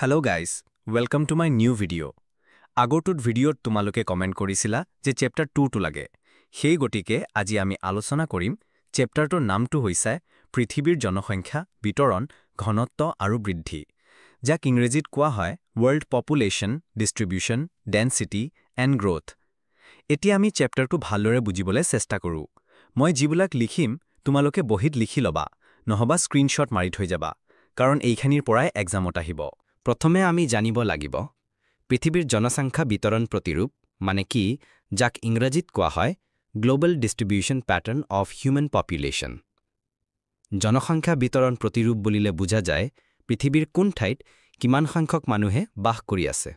Hello guys, welcome to my new video. আগৰটোত ভিডিঅ'ত তোমালোকে comment কৰিছিলা যে চেপ্টাৰ 2 লাগে। সেই গতিকে আজি আমি আলোচনা কৰিম চেপ্টাৰটোৰ নামটো হৈছে পৃথিৱীৰ জনসংখ্যা, বিতৰণ, ঘনত্ব আৰু বৃদ্ধি, যাক ইংৰাজীত কোৱা হয় World Population, Distribution, Density and Growth. এতিয়া আমি চেপ্টাৰটো ভালদৰে বুজিবলৈ চেষ্টা কৰোঁ। মই যিবিলাক লিখিম তোমালোকে বহিত লিখি ল'বা, নহবা স্ক্ৰীনশ্বট মাৰি থৈ যাবা, কাৰণ এইখিনিৰ পৰাই এক্সামত আহিব। প্ৰথমে আমি জানিব লাগিব পৃথিৱীৰ জনসংখ্যা বিতৰণ প্ৰতিৰূপ মানে কি, যাক ইংৰাজীত কোৱা হয় global distribution pattern of human population. জনসংখ্যা বিতৰণ প্ৰতিৰূপ বুলিলে বুজা যায় পৃথিৱীৰ কোন ঠাইত কিমান সংখ্যক মানুহে বাস কৰি আছে।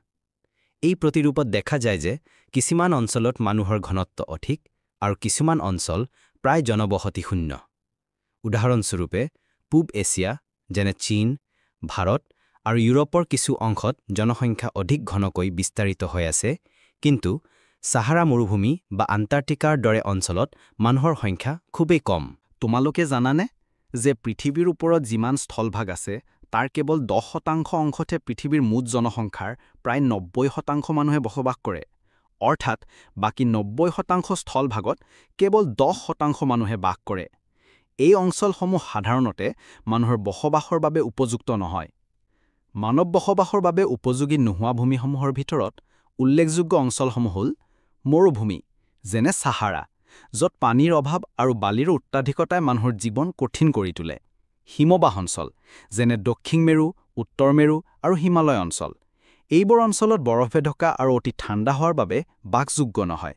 এই প্ৰতিৰূপত দেখা যায় যে কিছুমান অঞ্চলত মানুহৰ ঘনত্ব অধিক আৰু কিছুমান অঞ্চল প্ৰায় জনবসতি শূন্য। উদাহৰণস্বৰূপে পূব এছিয়া যেনে চীন, ভাৰত আৰু ইউৰোপৰ কিছু অংশত জনসংখ্যা অধিক ঘনকৈ বিস্তাৰিত হৈ আছে, কিন্তু সাহাৰা মৰুভূমি বা আণ্টাৰ্কটিকাৰ দৰে অঞ্চলত মানুহৰ সংখ্যা খুবেই কম। তোমালোকে জানানে যে পৃথিৱীৰ ওপৰত যিমান স্থলভাগ আছে তাৰ কেৱল 10% অংশতে পৃথিৱীৰ মুঠ জনসংখ্যাৰ প্ৰায় 90% মানুহে বসবাস কৰে, অৰ্থাৎ বাকী 90% স্থলভাগত কেৱল 10% মানুহে বাস কৰে। এই অঞ্চলসমূহ সাধাৰণতে মানুহৰ বসবাসৰ বাবে উপযুক্ত নহয়। মানৱ বসবাসৰ বাবে উপযোগী নোহোৱা ভূমিসমূহৰ ভিতৰত উল্লেখযোগ্য অঞ্চলসমূহ হ'ল মৰুভূমি যেনে সাহাৰা, য'ত পানীৰ অভাৱ আৰু বালিৰ অত্যাধিকতাই মানুহৰ জীৱন কঠিন কৰি তোলে; হিমবাহ অঞ্চল যেনে দক্ষিণ মেৰু, উত্তৰ মেৰু আৰু হিমালয় অঞ্চল, এইবোৰ অঞ্চলত বৰফে ঢকা আৰু অতি ঠাণ্ডা হোৱাৰ বাবে বাসযোগ্য নহয়;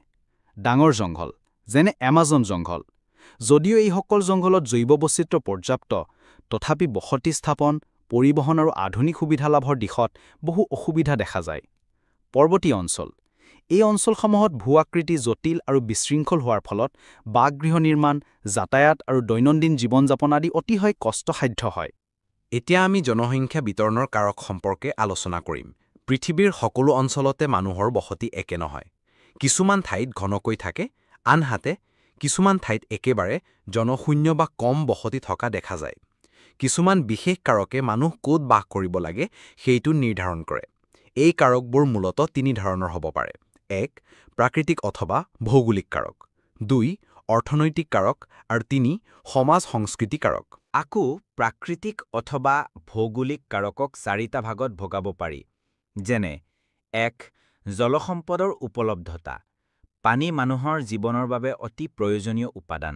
ডাঙৰ জংঘল যেনে এমাজন জংঘল, যদিও এইসকল জংঘলত জৈৱ বৈচিত্ৰ্য পৰ্যাপ্ত, তথাপি বসতি স্থাপন, পৰিবহণ আৰু আধুনিক সুবিধা লাভৰ দিশত বহু অসুবিধা দেখা যায়; পৰ্বতীয় অঞ্চল, এই অঞ্চলসমূহত ভূ-আকৃতি জটিল আৰু বিশৃংখল হোৱাৰ ফলত বাসগৃহ নিৰ্মাণ, যাতায়াত আৰু দৈনন্দিন জীৱন-যাপন আদি অতিশয় কষ্টসাধ্য হয়। এতিয়া আমি জনসংখ্যা বিতৰণৰ কাৰক সম্পৰ্কে আলোচনা কৰিম। পৃথিৱীৰ সকলো অঞ্চলতে মানুহৰ বসতি একে নহয়। কিছুমান ঠাইত ঘনকৈ থাকে, আনহাতে কিছুমান ঠাইত একেবাৰে জনশূন্য বা কম বসতি থকা দেখা যায়। কিছুমান বিশেষ কাৰকে মানুহ ক'ত বাস কৰিব লাগে সেইটো নিৰ্ধাৰণ কৰে। এই কাৰকবোৰ মূলতঃ তিনি ধৰণৰ হ'ব পাৰে: 1. প্ৰাকৃতিক অথবা ভৌগোলিক কাৰক, 2. অৰ্থনৈতিক কাৰক আৰু 3. সমাজ সংস্কৃতি কাৰক। আকৌ প্ৰাকৃতিক অথবা ভৌগোলিক কাৰকক চাৰিটা ভাগত ভগাব পাৰি, যেনে 1. জলসম্পদৰ উপলব্ধতা। পানী মানুহৰ জীৱনৰ বাবে অতি প্ৰয়োজনীয় উপাদান।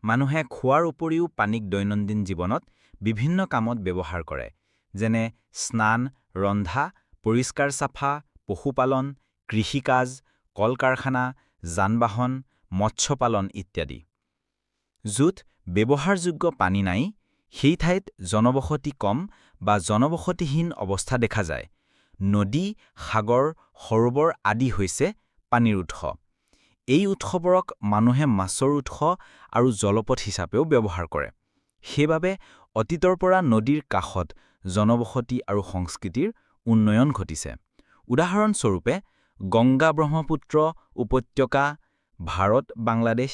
মানুহে খোৱাৰ উপৰিও পানীক দৈনন্দিন জীৱনত বিভিন্ন কামত ব্যৱহাৰ কৰে, যেনে স্নান, ৰন্ধা, পৰিষ্কাৰ চাফা, পশুপালন, কৃষিকাজ, কল-কাৰখানা, যান-বাহন, মৎস্য পালন ইত্যাদি। য'ত ব্যৱহাৰযোগ্য পানী নাই, সেই ঠাইত জনবসতি কম বা জনবসতিহীন অৱস্থা দেখা যায়। নদী, সাগৰ, সৰোবৰ আদি হৈছে পানীৰ উৎস। এই উৎসবোৰক মানুহে মাছৰ উৎস আৰু জলপথ হিচাপেও ব্যৱহাৰ কৰে। সেইবাবে অতীতৰ পৰা নদীৰ কাষত জনবসতি আৰু সংস্কৃতিৰ উন্নয়ন ঘটিছে। উদাহৰণস্বৰূপে গংগা-ব্ৰহ্মপুত্ৰ উপত্যকা, ভাৰত-বাংলাদেশ,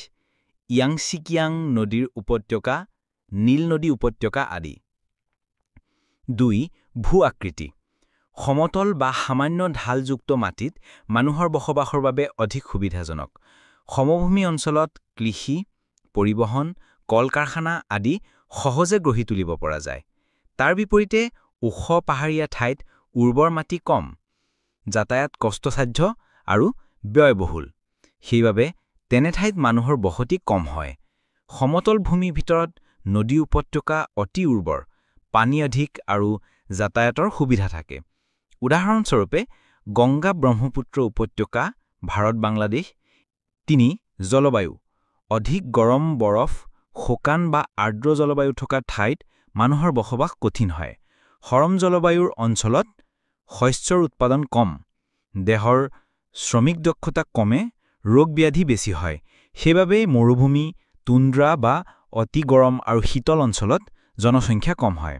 ইয়াংছিকিয়াং নদীৰ উপত্যকা, নীল নদী উপত্যকা আদি। 2. ভূ-আকৃতি। সমতল বা সামান্য ঢালযুক্ত মাটিত মানুহৰ বসবাসৰ বাবে অধিক সুবিধাজনক। সমভূমি অঞ্চলত কৃষি, পৰিবহণ, কল-কাৰখানা আদি সহজে গঢ়ি তুলিব পৰা যায়। তাৰ বিপৰীতে ওখ পাহাৰীয়া ঠাইত উৰ্বৰ মাটি কম, যাতায়াত কষ্টসাধ্য আৰু ব্যয়বহুল। সেইবাবে তেনে ঠাইত মানুহৰ বসতি কম হয়। সমতল ভূমিৰ ভিতৰত নদী উপত্যকা অতি উৰ্বৰ, পানী অধিক আৰু যাতায়াতৰ সুবিধা থাকে। উদাহৰণস্বৰূপে গংগা-ব্ৰহ্মপুত্ৰ উপত্যকা, ভাৰত-বাংলাদেশ। 3. জলবায়ু। অধিক গৰম, বৰফ, শুকান বা আৰ্দ্ৰ জলবায়ু থকা ঠাইত মানুহৰ বসবাস কঠিন হয়। গৰম জলবায়ুৰ অঞ্চলত শস্যৰ উৎপাদন কম, দেহৰ শ্ৰমিক দক্ষতা কমে, ৰোগ-ব্যাধি বেছি হয়। সেইবাবেই মৰুভূমি, টুন্দ্ৰা বা অতি গৰম আৰু শীতল অঞ্চলত জনসংখ্যা কম হয়।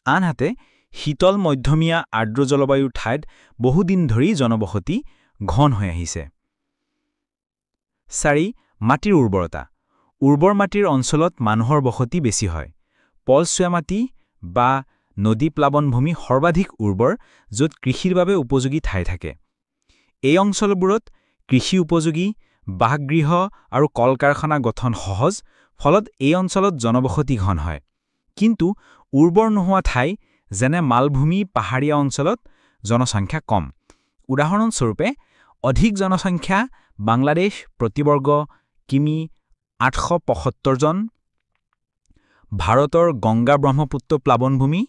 আনহাতে শীতল মধ্যমীয়া আৰ্দ্ৰ জলবায়ুৰ ঠাইত বহুদিন ধৰি জনবসতি ঘন হৈ আহিছে। 4. মাটিৰ উৰ্বৰতা। উৰ্বৰ মাটিৰ অঞ্চলত মানুহৰ বসতি বেছি হয়। পলসুৱা মাটি বা নদী প্লাৱনভূমি সৰ্বাধিক উৰ্বৰ, য'ত কৃষিৰ বাবে উপযোগী ঠাই থাকে। এই অঞ্চলবোৰত কৃষি উপযোগী, বাসগৃহ আৰু কল কাৰখানা গঠন সহজ, ফলত এই অঞ্চলত জনবসতি ঘন হয়। কিন্তু উৰ্বৰ নোহোৱা ঠাই যেনে মালভূমি পাহাৰীয়া অঞ্চলত জনসংখ্যা কম। উদাহৰণস্বৰূপে, অধিক জনসংখ্যা বাংলাদেশ প্ৰতিবৰ্গ কিমি ৮৭৫ জন, ভাৰতৰ গংগা ব্ৰহ্মপুত্ৰ প্লাৱনভূমি,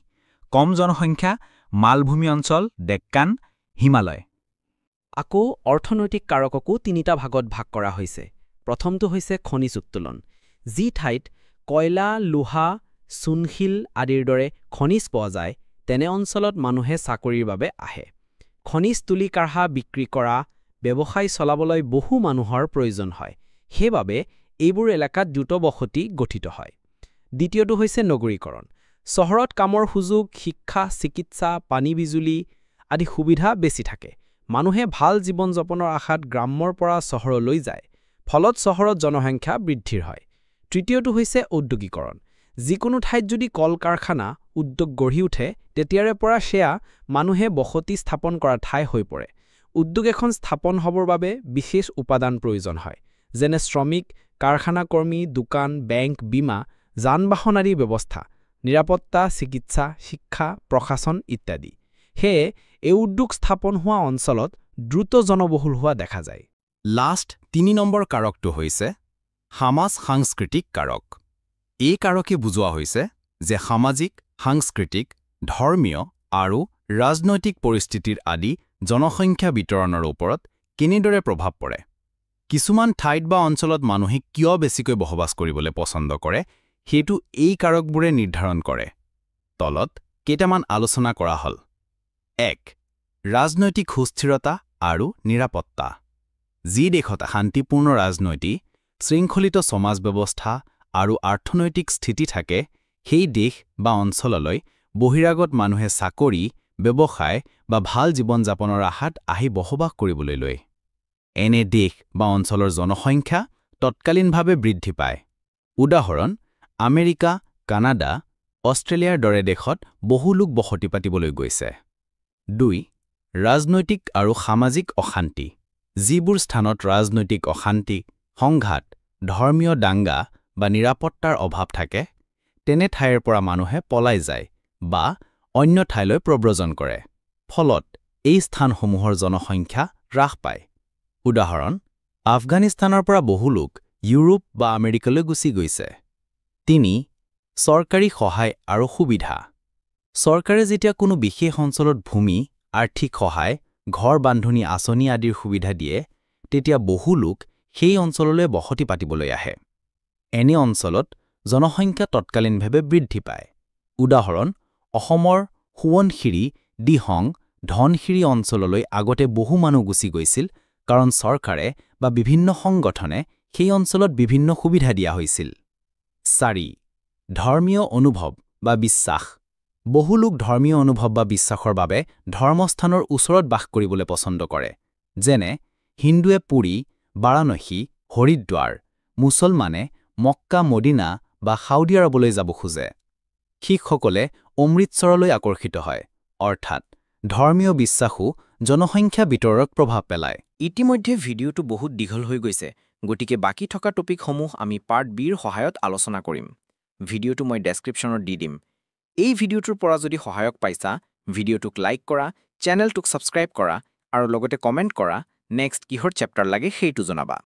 কম জনসংখ্যা মালভূমি অঞ্চল ডেক্কান, হিমালয়। আকৌ অৰ্থনৈতিক কাৰককো তিনিটা ভাগত ভাগ কৰা হৈছে। প্ৰথমটো হৈছে খনিজ উত্তোলন। যি ঠাইত কয়লা, লোহা, চূণশিল আদিৰ দৰে খনিজ পোৱা যায়, তেনে অঞ্চলত মানুহে চাকৰিৰ বাবে আহে। খনিজ তুলি কাঢ়া বিক্ৰী কৰা, ব্যৱসায় চলাবলৈ বহু মানুহৰ প্ৰয়োজন হয়। সেইবাবে এইবোৰ এলেকাত দ্ৰুত বসতি গঠিত হয়। দ্বিতীয়টো হৈছে নগৰীকৰণ। চহৰত কামৰ সুযোগ, শিক্ষা, চিকিৎসা, পানী, বিজুলী আদি সুবিধা বেছি থাকে। মানুহে ভাল জীৱন যাপনৰ আশাত গ্ৰাম্যৰ পৰা চহৰলৈ যায়। ফলত চহৰত জনসংখ্যা বৃদ্ধিৰ হয়। তৃতীয়টো হৈছে ঔদ্যোগিকৰণ। যিকোনো ঠাইত যদি কল কাৰখানা, উদ্যোগ গঢ়ি উঠে, তেতিয়াৰে পৰা সেয়া মানুহে বসতি স্থাপন কৰা ঠাই হৈ পৰে। উদ্যোগ এখন স্থাপন হ'বৰ বাবে বিশেষ উপাদান প্ৰয়োজন হয়, যেনে শ্ৰমিক, কাৰখানা কৰ্মী, দোকান, বেংক, বীমা, যান-বাহন আদিৰ ব্যৱস্থা, নিৰাপত্তা, চিকিৎসা, শিক্ষা, প্ৰশাসন ইত্যাদি। সেয়ে এই উদ্যোগ স্থাপন হোৱা অঞ্চলত দ্ৰুত জনবহুল হোৱা দেখা যায়। লাষ্ট ৩ নম্বৰ কাৰকটো হৈছে সাংস্কৃতিক কাৰক। এই কাৰকে বুজোৱা হৈছে যে সামাজিক, সাংস্কৃতিক, ধৰ্মীয় আৰু ৰাজনৈতিক পৰিস্থিতিৰ আদি জনসংখ্যা বিতৰণৰ ওপৰত কেনেদৰে প্ৰভাৱ পৰে। কিছুমান ঠাইত বা অঞ্চলত মানুহে কিয় বেছিকৈ বসবাস কৰিবলৈ পছন্দ কৰে, সেইটো এই কাৰকবোৰে নিৰ্ধাৰণ কৰে। তলত কেইটামান আলোচনা কৰা হ'ল। ১. ৰাজনৈতিক সুস্থিৰতা আৰু নিৰাপত্তা। যি দেশত শান্তিপূৰ্ণ ৰাজনৈতিক, শৃংখলিত সমাজ ব্যৱস্থা আৰু অৰ্থনৈতিক স্থিতি থাকে, সেই দেশ বা অঞ্চললৈ বহিৰাগত মানুহে চাকৰি, ব্যৱসায় বা ভাল জীৱন যাপনৰ আশাত আহি বসবাস কৰিবলৈ লয়। এনে দেশ বা অঞ্চলৰ জনসংখ্যা তৎকালীনভাৱে বৃদ্ধি পায়। উদাহৰণ: আমেৰিকা, কানাডা, অষ্ট্ৰেলিয়াৰ দৰে দেশত বহু লোক বসতি পাতিবলৈ গৈছে। ২. ৰাজনৈতিক আৰু সামাজিক অশান্তি। যিবোৰ স্থানত ৰাজনৈতিক অশান্তি, সংঘাত, ধৰ্মীয় দাঙ্গা বা নিৰাপত্তাৰ অভাৱ থাকে, তেনে ঠাইৰ পৰা মানুহে পলাই যায় বা অন্য ঠাইলৈ প্ৰব্ৰজন কৰে। ফলত এই স্থানসমূহৰ জনসংখ্যা হ্ৰাস পায়। উদাহৰণ: আফগানিস্তানৰ পৰা বহু লোক ইউৰোপ বা আমেৰিকালৈ গুচি গৈছে। ৩. চৰকাৰী সহায় আৰু সুবিধা। চৰকাৰে যেতিয়া কোনো বিশেষ অঞ্চলত ভূমি, আৰ্থিক সহায়, ঘৰ বান্ধনি আঁচনি আদিৰ সুবিধা দিয়ে, তেতিয়া বহু লোক সেই অঞ্চললৈ বসতি পাতিবলৈ আহে। এনে অঞ্চলত জনসংখ্যা তৎকালীনভাৱে বৃদ্ধি পায়। উদাহৰণ: অসমৰ সোৱণশিৰি, দিহং, ধনশিৰি অঞ্চললৈ আগতে বহু মানুহ গুচি গৈছিল, কাৰণ চৰকাৰে বা বিভিন্ন সংগঠনে সেই অঞ্চলত বিভিন্ন সুবিধা দিয়া হৈছিল। ৪. ধৰ্মীয় অনুভৱ বা বিশ্বাস। বহু লোক ধৰ্মীয় অনুভৱ বা বিশ্বাসৰ বাবে ধৰ্মস্থানৰ ওচৰত বাস কৰিবলৈ পছন্দ কৰে। যেনে হিন্দুৱে পুৰী, বাৰাণসী, হৰিদ্বাৰ, মুছলমানে মক্কা, মদিনা বা সাউদি আৰৱলৈ যাব খোজে। শিখসকলে অমৃতসৰলৈ আকৰ্ষিত হয়। অৰ্থাৎ ধৰ্মীয় বিশ্বাসো জনসংখ্যা বিতৰণত প্ৰভাৱ পেলায়। ইতিমধ্যে ভিডিঅ'টো বহুত দীঘল হৈ গৈছে, গতিকে বাকী থকা টপিকসমূহ আমি পাৰ্ট বিৰ সহায়ত আলোচনা কৰিম। ভিডিঅ'টো মই ডেছক্ৰিপশ্যনত দি দিম। এই ভিডিঅ'টোৰ পৰা যদি সহায়ক পাইছা, ভিডিঅ'টোক লাইক কৰা, চেনেলটোক ছাবস্ক্ৰাইব কৰা আৰু লগতে কমেণ্ট কৰা, নেক্সট কিহৰ চেপ্টাৰ লাগে সেইটো জনাবা।